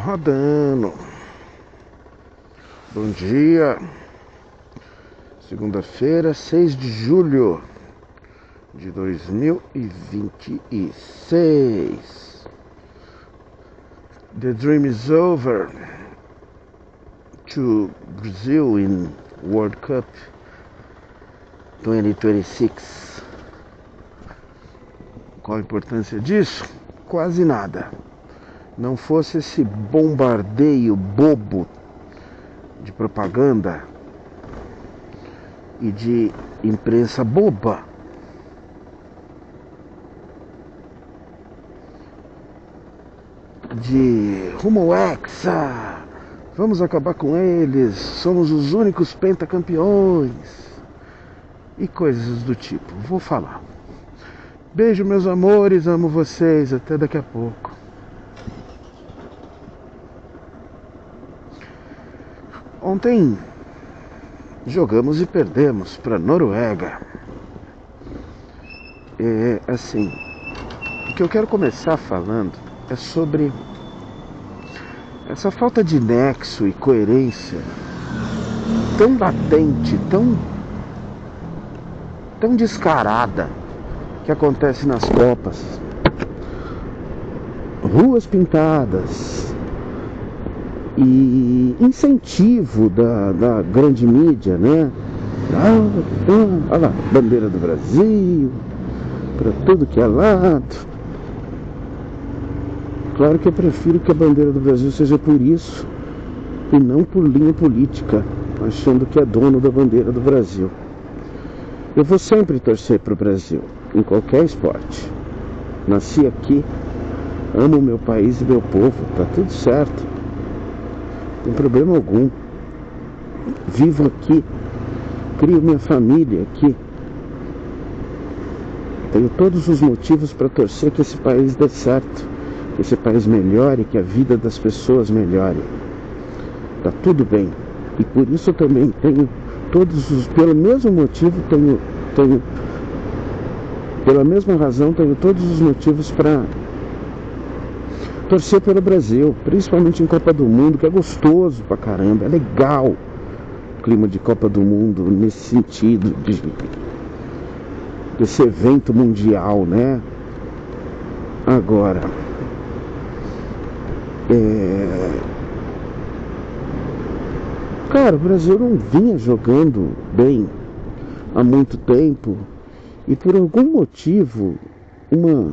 Rodando. Bom dia. Segunda-feira, 6 de julho de 2026. The dream is over to Brazil in World Cup 2026. Qual a importância disso? Quase nada. Não fosse esse bombardeio bobo de propaganda e de imprensa boba, de rumo ao Hexa, vamos acabar com eles, somos os únicos pentacampeões e coisas do tipo. Vou falar. Beijo, meus amores, amo vocês, até daqui a pouco. Ontem jogamos e perdemos para Noruega. Assim, o que eu quero começar falando é sobre essa falta de nexo e coerência tão latente, tão descarada que acontece nas Copas. Ruas pintadas e incentivo da grande mídia, né? Olha lá, bandeira do Brasil para tudo que é lado. Claro que eu prefiro que a bandeira do Brasil seja por isso e não por linha política, achando que é dono da bandeira do Brasil. Eu vou sempre torcer para o Brasil, em qualquer esporte. Nasci aqui, amo o meu país e meu povo, tá tudo certo. Não tem problema algum. Vivo aqui, crio minha família aqui. Tenho todos os motivos para torcer que esse país dê certo, que esse país melhore, que a vida das pessoas melhore. Tá tudo bem. E por isso eu também tenho pelo mesmo motivo, pela mesma razão, tenho todos os motivos para torcer pelo Brasil, principalmente em Copa do Mundo, que é gostoso pra caramba, é legal o clima de Copa do Mundo nesse sentido desse evento mundial, né? Agora, cara, o Brasil não vinha jogando bem há muito tempo e por algum motivo uma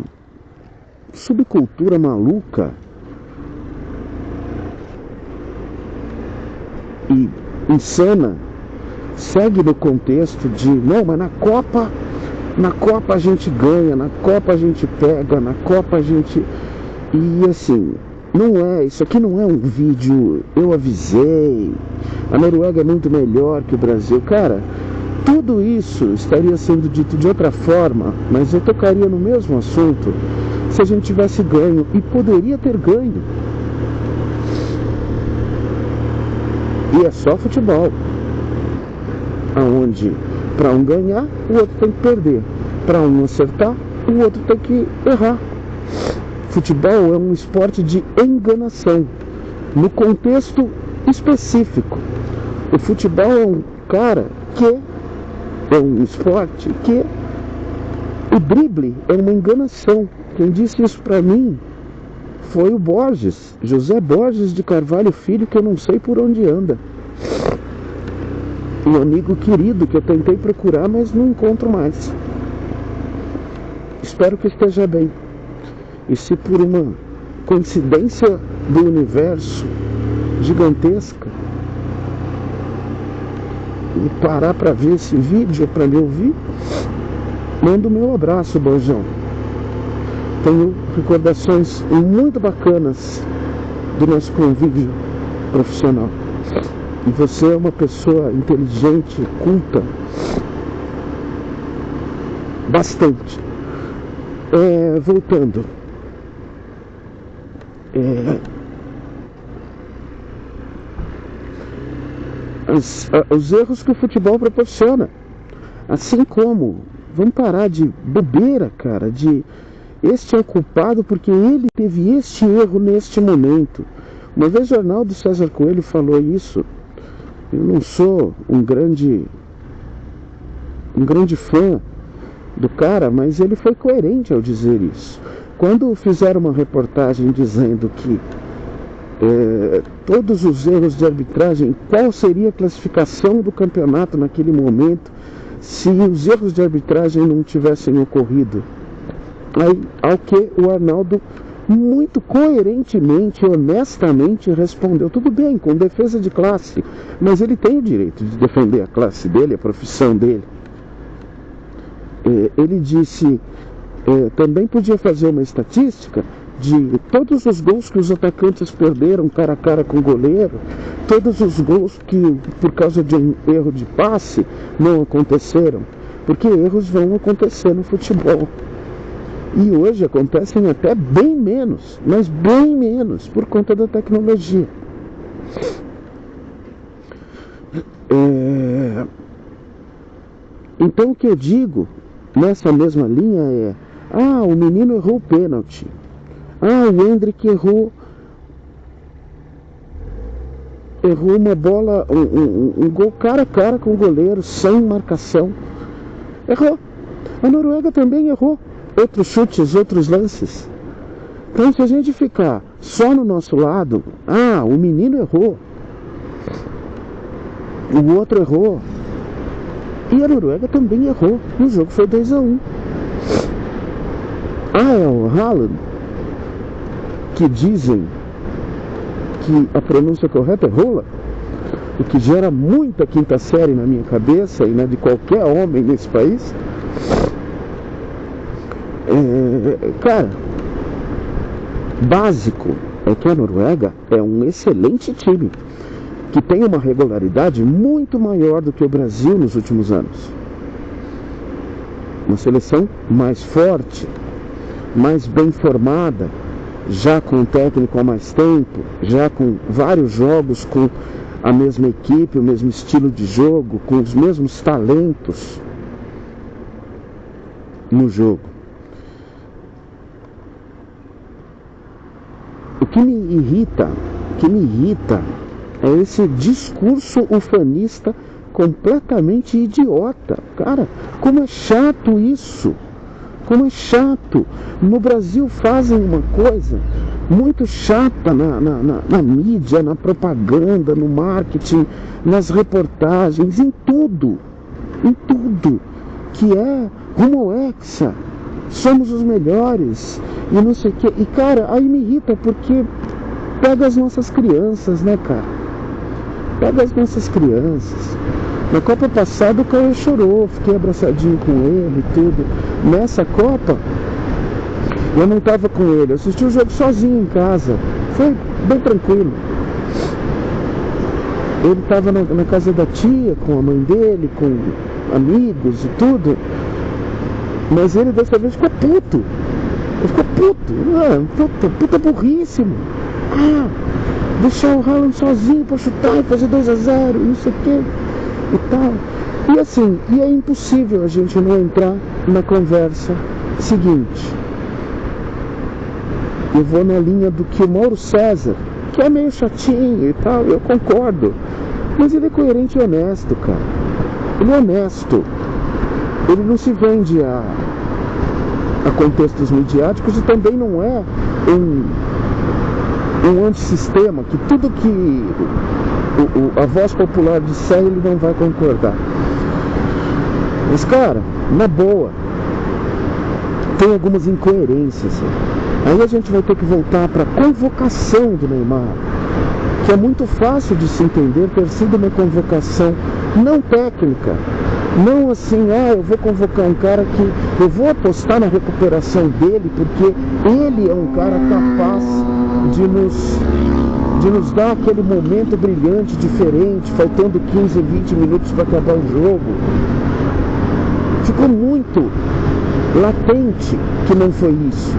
subcultura maluca e insana segue no contexto de não, mas na Copa a gente ganha, na Copa a gente pega, na Copa a gente... E assim, isso aqui não é um vídeo, eu avisei, a Noruega é muito melhor que o Brasil. Cara, tudo isso estaria sendo dito de outra forma, mas eu tocaria no mesmo assunto se a gente tivesse ganho, e poderia ter ganho. E é só futebol, aonde para um ganhar, o outro tem que perder, para um acertar, o outro tem que errar. Futebol é um esporte de enganação, no contexto específico. O futebol é um esporte que o drible é uma enganação. Quem disse isso pra mim foi o Borges, José Borges de Carvalho Filho, que eu não sei por onde anda. Um amigo querido que eu tentei procurar, mas não encontro mais. Espero que esteja bem. E se por uma coincidência do universo gigantesca e parar para ver esse vídeo, para me ouvir, mando o meu abraço, Borjão. Tenho recordações muito bacanas do nosso convívio profissional. E você é uma pessoa inteligente, culta, bastante. Voltando. Os erros que o futebol proporciona. Assim como, vamos parar de bobeira, cara, este é o culpado porque ele teve este erro neste momento. Uma vez o Arnaldo César Coelho falou isso. Eu não sou um grande fã do cara, mas ele foi coerente ao dizer isso. Quando fizeram uma reportagem dizendo que todos os erros de arbitragem, qual seria a classificação do campeonato naquele momento se os erros de arbitragem não tivessem ocorrido? Aí, ao que o Arnaldo muito coerentemente, honestamente respondeu: tudo bem, com defesa de classe, mas ele tem o direito de defender a classe dele, a profissão dele. Ele disse, também podia fazer uma estatística de todos os gols que os atacantes perderam cara a cara com o goleiro, todos os gols que, por causa de um erro de passe, não aconteceram, porque erros vão acontecer no futebol. E hoje acontecem até bem menos, mas bem menos, por conta da tecnologia. Então o que eu digo nessa mesma linha é: o menino errou o pênalti, o Endrick errou uma bola, um gol cara a cara com o goleiro, sem marcação. Errou. A Noruega também errou outros chutes, outros lances. Então, se a gente ficar só no nosso lado, o menino errou, o outro errou, e a Noruega também errou, e o jogo foi 2-1. É o Haaland, que dizem que a pronúncia correta é Rola, o que gera muita quinta série na minha cabeça e na de qualquer homem nesse país. Cara, básico é que a Noruega é um excelente time, que tem uma regularidade muito maior do que o Brasil nos últimos anos. Uma seleção mais forte, mais bem formada, já com um técnico há mais tempo, já com vários jogos com a mesma equipe, o mesmo estilo de jogo, com os mesmos talentos no jogo. O que me irrita é esse discurso ufanista completamente idiota. Cara, como é chato isso! Como é chato! No Brasil fazem uma coisa muito chata na mídia, na propaganda, no marketing, nas reportagens, em tudo, que é rumo ao hexa, somos os melhores, e não sei o que. E cara, aí me irrita porque pega as nossas crianças, né, cara? Pega as nossas crianças. Na Copa passada o Caio chorou, fiquei abraçadinho com ele e tudo. Nessa Copa eu não estava com ele, eu assisti o jogo sozinho em casa, foi bem tranquilo. Ele estava na casa da tia, com a mãe dele, com amigos e tudo. Mas ele dessa vez ficou puto. Ele ficou puto. Puta burríssimo. Deixar o Haaland sozinho para chutar e fazer 2-0, não sei o que e tal. E assim, é impossível a gente não entrar na conversa seguinte. Eu vou na linha do que o Mauro César, que é meio chatinho e tal, eu concordo, mas ele é coerente e honesto, cara. Ele é honesto. Ele não se vende a contextos midiáticos e também não é um antissistema, que tudo que a voz popular disser ele não vai concordar. Mas, cara, na boa, tem algumas incoerências. Aí a gente vai ter que voltar para a convocação do Neymar, que é muito fácil de se entender ter sido uma convocação não técnica, não assim, eu vou convocar um cara que eu vou apostar na recuperação dele, porque ele é um cara capaz de nos dar aquele momento brilhante, diferente, faltando 15, 20 minutos para acabar o jogo. Ficou muito latente que não foi isso.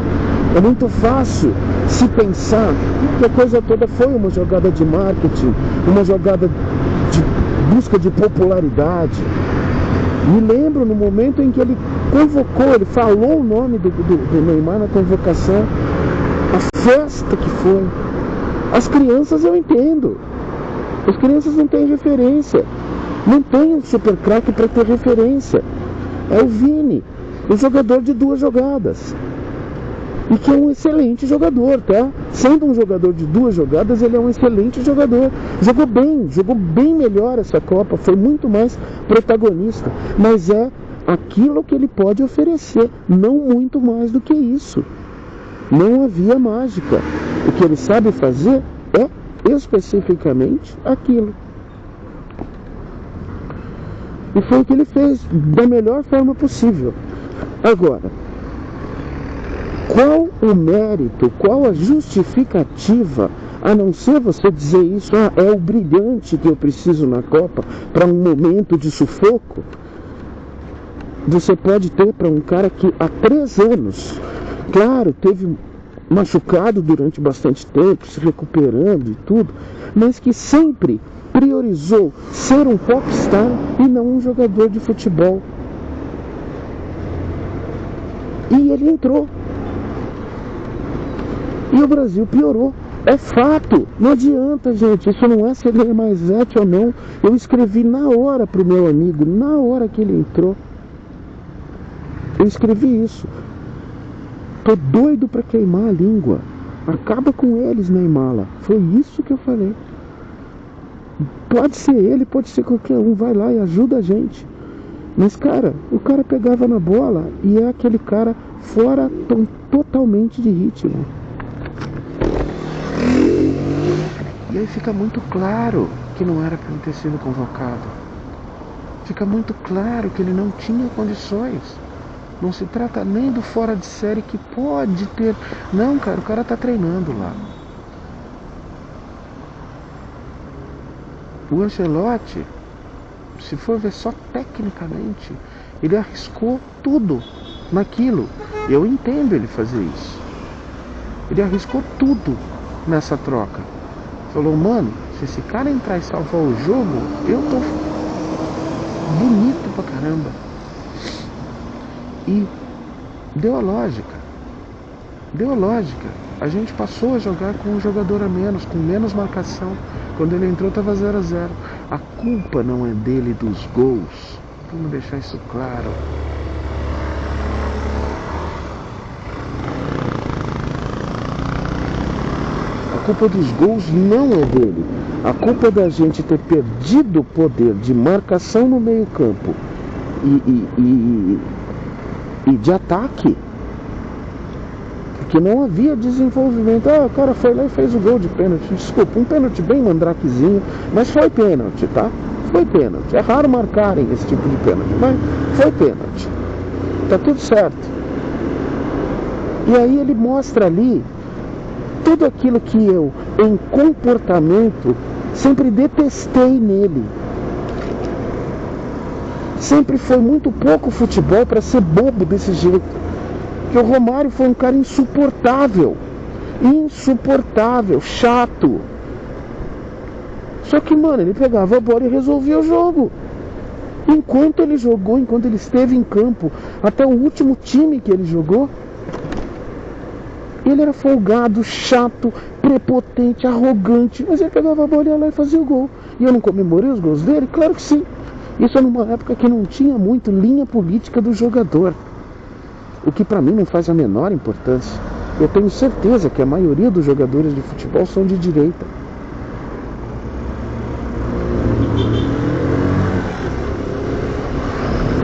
É muito fácil se pensar que a coisa toda foi uma jogada de marketing, uma jogada de busca de popularidade. Me lembro no momento em que ele convocou, ele falou o nome do Neymar na convocação, a festa que foi, As crianças eu entendo. As crianças não têm referência. Não tem um super craque para ter referência. É o Vini, o jogador de 2 jogadas. E que é um excelente jogador, tá? Sendo um jogador de 2 jogadas, ele é um excelente jogador. Jogou bem melhor essa Copa, foi muito mais protagonista. Mas é aquilo que ele pode oferecer, não muito mais do que isso. Não havia mágica. O que ele sabe fazer é especificamente aquilo. E foi o que ele fez da melhor forma possível. Agora, qual o mérito, qual a justificativa, a não ser você dizer isso, é o brilhante que eu preciso na Copa para um momento de sufoco, você pode ter para um cara que há 3 anos, claro, teve machucado durante bastante tempo, se recuperando e tudo, mas que sempre priorizou ser um popstar e não um jogador de futebol. E ele entrou. E o Brasil piorou. É fato. Não adianta, gente. Isso não é se ele é mais ete ou não. Eu escrevi na hora pro meu amigo, na hora que ele entrou. Eu escrevi isso. Tô doido pra queimar a língua. Acaba com eles, Neymar. Foi isso que eu falei. Pode ser ele, pode ser qualquer um. Vai lá e ajuda a gente. Mas, cara, o cara pegava na bola e é aquele cara fora totalmente de ritmo. E aí fica muito claro que não era para ele ter sido convocado. Fica muito claro que ele não tinha condições. Não se trata nem do fora de série que pode ter. Não, cara, o cara tá treinando lá. O Ancelotti, se for ver só tecnicamente, ele arriscou tudo naquilo. Eu entendo ele fazer isso. Ele arriscou tudo nessa troca. Falou, mano, se esse cara entrar e salvar o jogo, eu tô bonito pra caramba. E deu a lógica. Deu a lógica. A gente passou a jogar com um jogador a menos, com menos marcação. Quando ele entrou estava 0-0. A culpa não é dele dos gols. Vamos deixar isso claro. A culpa dos gols não é dele. A culpa é da gente ter perdido o poder de marcação no meio campo e de ataque. Porque não havia desenvolvimento. O cara foi lá e fez o gol de pênalti. Desculpa, um pênalti bem mandrakezinho, mas foi pênalti, tá? Foi pênalti. É raro marcarem esse tipo de pênalti, mas foi pênalti. Tá tudo certo. E aí ele mostra ali tudo aquilo que eu, em comportamento, sempre detestei nele. Sempre foi muito pouco futebol para ser bobo desse jeito. Porque o Romário foi um cara insuportável. Insuportável, chato. Só que, mano, ele pegava a bola e resolvia o jogo. Enquanto ele jogou, enquanto ele esteve em campo, até o último time que ele jogou, ele era folgado, chato, prepotente, arrogante. Mas ele pegava a bola e ia lá e fazia o gol. E eu não comemorei os gols dele? Claro que sim. Isso é numa época que não tinha muito linha política do jogador. O que pra mim não faz a menor importância. Eu tenho certeza que a maioria dos jogadores de futebol são de direita.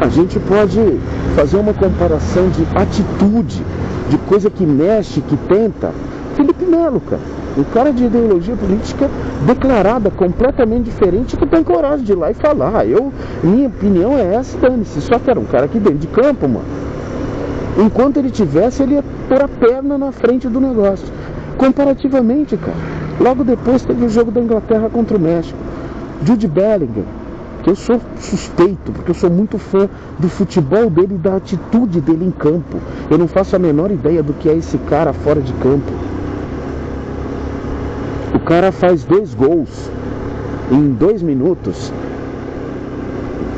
A gente pode fazer uma comparação de atitude, de coisa que mexe, que tenta. Felipe Melo, cara. Um cara de ideologia política declarada completamente diferente, que tem coragem de ir lá e falar. Minha opinião é essa, dane-se. Só que era um cara aqui dentro de campo, mano. Enquanto ele tivesse, ele ia pôr a perna na frente do negócio. Comparativamente, cara, logo depois teve o jogo da Inglaterra contra o México. Jude Bellingham, que eu sou suspeito, porque eu sou muito fã do futebol dele e da atitude dele em campo. Eu não faço a menor ideia do que é esse cara fora de campo. O cara faz 2 gols em 2 minutos.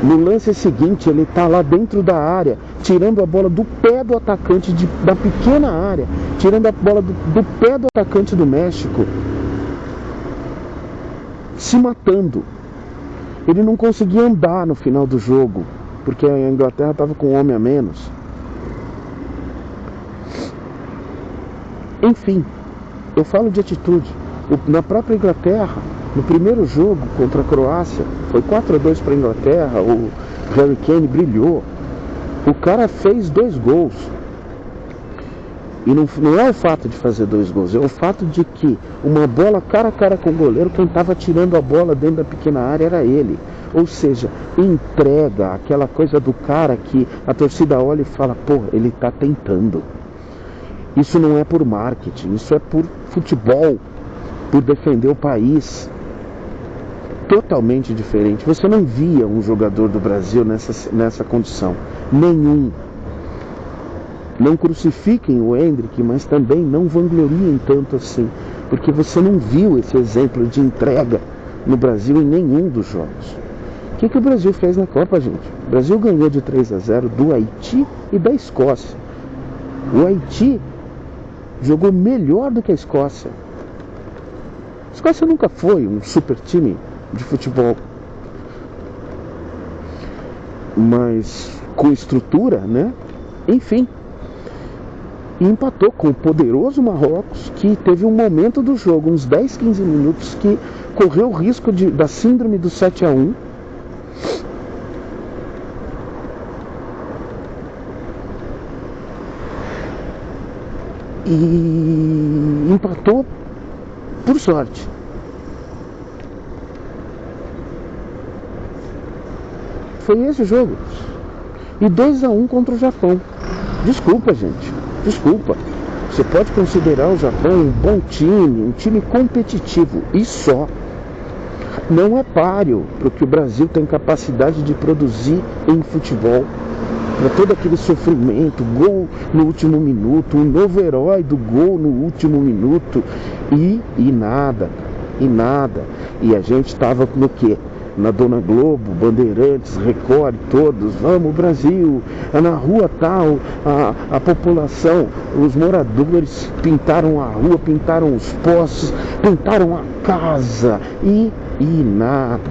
No lance seguinte, ele tá lá dentro da área, tirando a bola do pé do atacante da pequena área, tirando a bola do pé do atacante do México. se matando. Ele não conseguia andar no final do jogo, porque a Inglaterra estava com um homem a menos. Enfim, eu falo de atitude. Na própria Inglaterra, no primeiro jogo contra a Croácia, foi 4-2 para a Inglaterra, o Harry Kane brilhou. O cara fez 2 gols. E não é o fato de fazer 2 gols, é o fato de que uma bola cara a cara com o goleiro, quem estava tirando a bola dentro da pequena área era ele. Ou seja, entrega, aquela coisa do cara que a torcida olha e fala, pô, ele está tentando. Isso não é por marketing, isso é por futebol, por defender o país. Totalmente diferente. Você não via um jogador do Brasil nessa condição. Nenhum. Não crucifiquem o Endrick, mas também não vangloriem tanto assim, porque você não viu esse exemplo de entrega no Brasil em nenhum dos jogos. O que o Brasil fez na Copa, gente? O Brasil ganhou de 3-0 do Haiti e da Escócia. O Haiti jogou melhor do que a Escócia. A Escócia nunca foi um super time de futebol, mas com estrutura, né? Enfim. E empatou com o poderoso Marrocos, que teve um momento do jogo, uns 10, 15 minutos, que correu o risco da síndrome do 7-1. E empatou por sorte. Foi esse o jogo. E 2-1 contra o Japão. Desculpa, gente. Desculpa. Você pode considerar o Japão um bom time, um time competitivo. E só. Não é páreo para o que o Brasil tem capacidade de produzir em futebol. Para todo aquele sofrimento, gol no último minuto, um novo herói do gol no último minuto. E nada. E nada. E a gente estava no quê? Na Dona Globo, Bandeirantes, Record, todos, vamos Brasil, na rua tal, a população, os moradores pintaram a rua, pintaram os postes, pintaram a casa, e nada,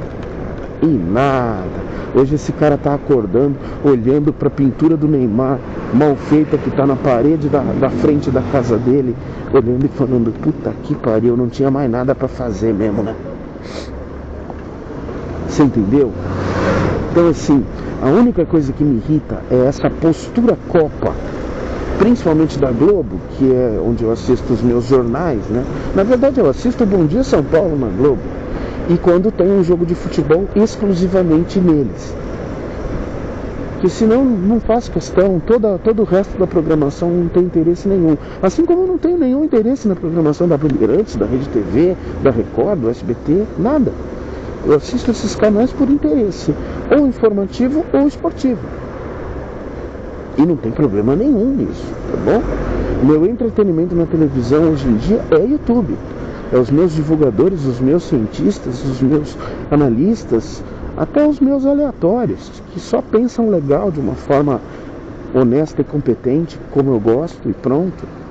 e nada. Hoje esse cara tá acordando, olhando para a pintura do Neymar, mal feita, que tá na parede da frente da casa dele, olhando e falando, puta que pariu, não tinha mais nada para fazer mesmo, né? Você entendeu? Então assim, a única coisa que me irrita é essa postura Copa, principalmente da Globo, que é onde eu assisto os meus jornais, né? Na verdade eu assisto o Bom Dia São Paulo na Globo, e quando tem um jogo de futebol exclusivamente neles. Porque senão não faz questão, todo o resto da programação não tem interesse nenhum. Assim como eu não tenho nenhum interesse na programação da Bandeirantes, da Rede TV, da Record, do SBT, nada. Eu assisto esses canais por interesse, ou informativo ou esportivo. E não tem problema nenhum nisso, tá bom? O meu entretenimento na televisão hoje em dia é YouTube. É os meus divulgadores, os meus cientistas, os meus analistas, até os meus aleatórios, que só pensam legal de uma forma honesta e competente, como eu gosto, e pronto.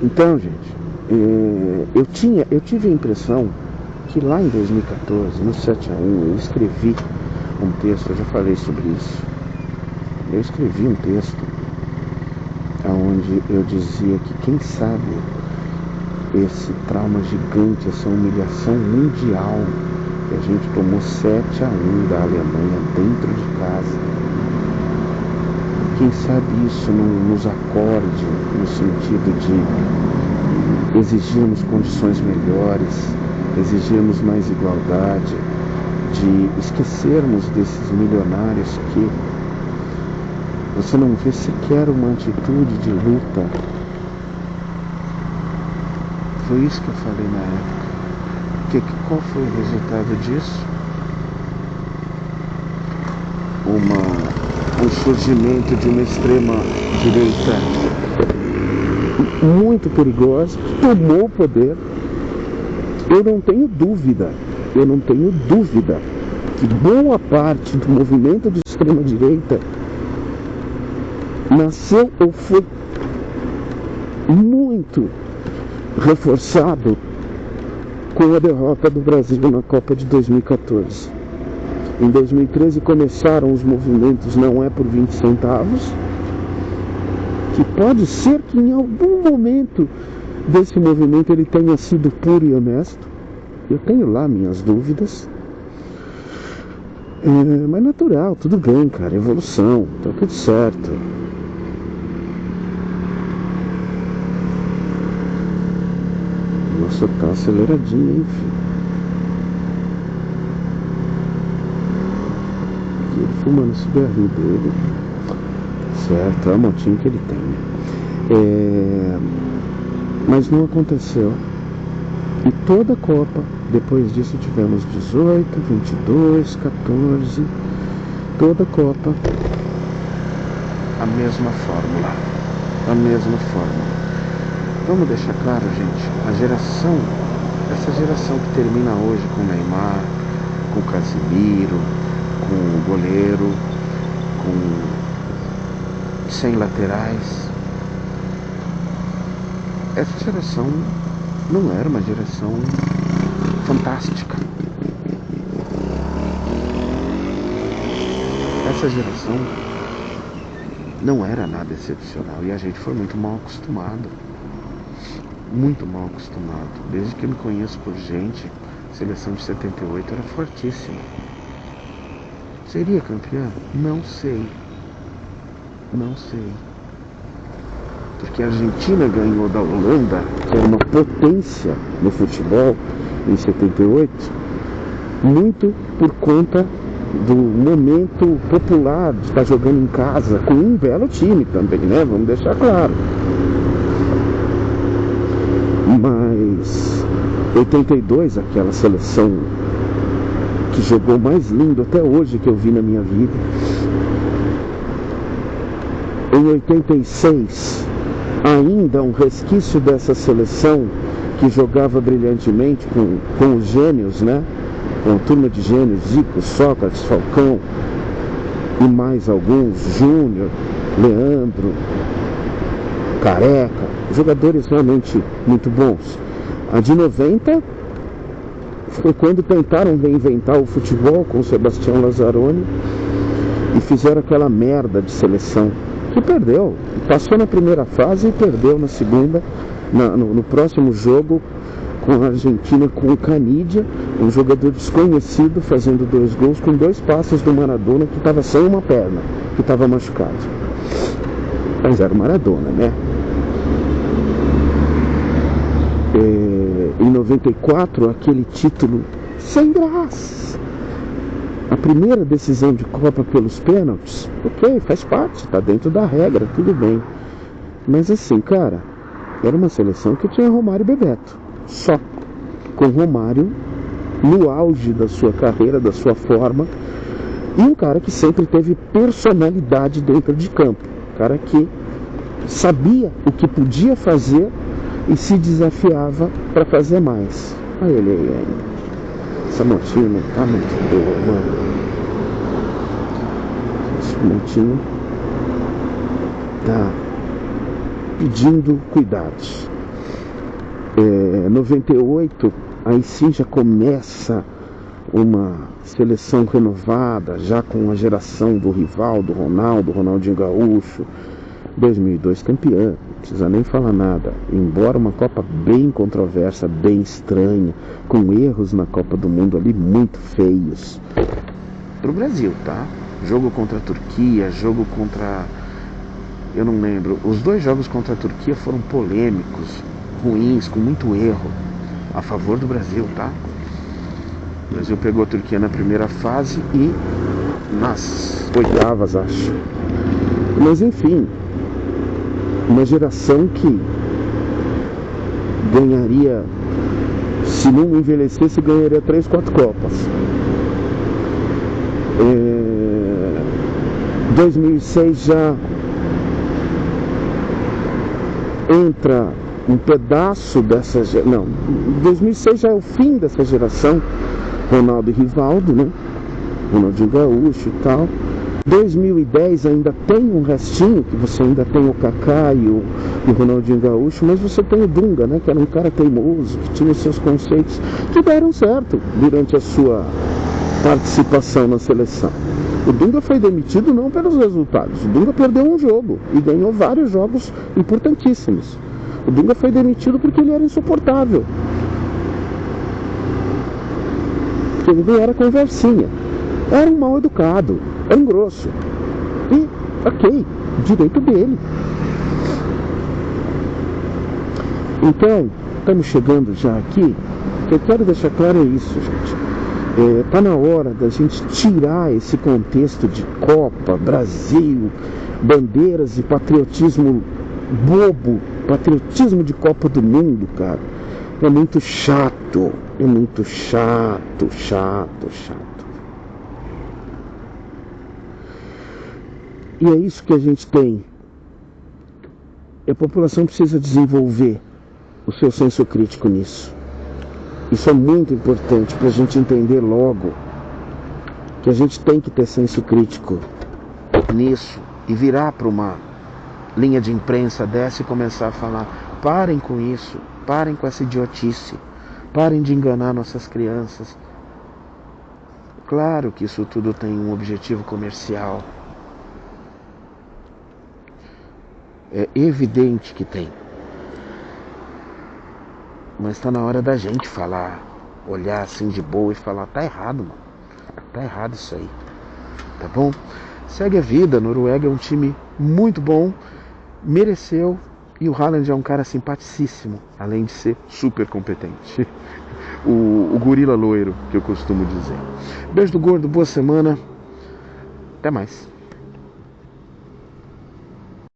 Então, gente, eu tive a impressão que lá em 2014, no 7-1, eu escrevi um texto, eu já falei sobre isso. Eu escrevi um texto onde eu dizia que quem sabe esse trauma gigante, essa humilhação mundial que a gente tomou 7-1 da Alemanha dentro de casa, quem sabe isso não nos acorde no sentido de exigirmos condições melhores, exigirmos mais igualdade, de esquecermos desses milionários que você não vê sequer uma atitude de luta. Foi isso que eu falei na época. Qual foi o resultado disso? Um surgimento de uma extrema direita muito perigosa, tomou o poder. Eu não tenho dúvida que boa parte do movimento de extrema direita nasceu ou foi muito reforçado com a derrota do Brasil na Copa de 2014. Em 2013 começaram os movimentos Não É por 20 centavos, que pode ser que em algum momento desse movimento ele tenha sido puro e honesto. Eu tenho lá minhas dúvidas. Mas natural, tudo bem, cara, evolução, tá tudo certo. Nossa, tá aceleradinho, hein, filho? E ele fumando o cigarrinho dele. Certo, é a motinha que ele tem. Mas não aconteceu. E toda a Copa, depois disso tivemos 18, 22, 14, toda a Copa, a mesma fórmula, a mesma fórmula. Vamos deixar claro, gente, essa geração que termina hoje com o Neymar, com o Casemiro, com o goleiro, sem laterais, essa geração não era uma geração fantástica. Essa geração não era nada excepcional e a gente foi muito mal acostumado. Muito mal acostumado. Desde que eu me conheço por gente, a seleção de 78 era fortíssima. Seria campeã? Não sei. Não sei. Porque a Argentina ganhou da Holanda, que era uma potência no futebol, em 78, muito por conta do momento popular de estar jogando em casa, com um belo time também, né? Vamos deixar claro. Mas 82, aquela seleção que jogou mais lindo até hoje que eu vi na minha vida. Em 86, ainda um resquício dessa seleção que jogava brilhantemente com os gênios, né? Com a turma de gênios, Zico, Sócrates, Falcão e mais alguns, Júnior, Leandro, Careca, jogadores realmente muito bons. A de 90 foi quando tentaram reinventar o futebol com o Sebastião Lazzaroni e fizeram aquela merda de seleção que perdeu, passou na primeira fase e perdeu na segunda, no próximo jogo com a Argentina, com o Canidia, um jogador desconhecido fazendo 2 gols com 2 passes do Maradona, que estava sem uma perna, que estava machucado. Mas era o Maradona, né? Em 94, aquele título sem graça. A primeira decisão de Copa pelos pênaltis, ok, faz parte, está dentro da regra, tudo bem. Mas assim, cara, era uma seleção que tinha Romário e Bebeto, só. Com Romário no auge da sua carreira, da sua forma, e um cara que sempre teve personalidade dentro de campo. Um cara que sabia o que podia fazer e se desafiava para fazer mais. Olha ele aí ainda. Essa motinha não tá muito boa, mano. Esse motinho tá pedindo cuidados. 98, aí sim já começa uma seleção renovada, já com a geração do Rivaldo, Ronaldo, Ronaldinho Gaúcho. 2002 campeã, não precisa nem falar nada. Embora uma Copa bem controversa, bem estranha, com erros na Copa do Mundo ali muito feios. Pro Brasil, tá? Jogo contra a Turquia, jogo contra... eu não lembro. Os 2 jogos contra a Turquia foram polêmicos, ruins, com muito erro, a favor do Brasil, tá? O Brasil pegou a Turquia na primeira fase e nas oitavas, acho. Mas enfim, uma geração que ganharia, se não envelhecesse, ganharia 3, 4 Copas. 2006 já entra um pedaço dessa geração. Não, 2006 já é o fim dessa geração. Ronaldo e Rivaldo, né? Ronaldinho Gaúcho e tal. 2010 ainda tem um restinho, que você ainda tem o Kaká e o Ronaldinho Gaúcho, mas você tem o Dunga, né, que era um cara teimoso, que tinha os seus conceitos, que deram certo durante a sua participação na seleção. O Dunga foi demitido não pelos resultados, o Dunga perdeu um jogo e ganhou vários jogos importantíssimos. O Dunga foi demitido porque ele era insuportável, porque ele não era conversinha, era um mal educado, era um grosso. E, ok, direito dele. Então, estamos chegando já aqui. O que eu quero deixar claro é isso, gente. Está na hora da gente tirar esse contexto de Copa, Brasil, bandeiras e patriotismo bobo, patriotismo de Copa do Mundo, cara. É muito chato, chato. E é isso que a gente tem. E a população precisa desenvolver o seu senso crítico nisso. Isso é muito importante para a gente entender logo que a gente tem que ter senso crítico nisso e virar para uma linha de imprensa dessa e começar a falar: parem com isso, parem com essa idiotice, parem de enganar nossas crianças. Claro que isso tudo tem um objetivo comercial. É evidente que tem. Mas está na hora da gente falar, olhar assim de boa e falar: tá errado, mano. Tá errado isso aí. Tá bom? Segue a vida. A Noruega é um time muito bom, mereceu, e o Haaland é um cara simpaticíssimo, além de ser super competente. O gorila loiro, que eu costumo dizer. Beijo do gordo, boa semana. Até mais.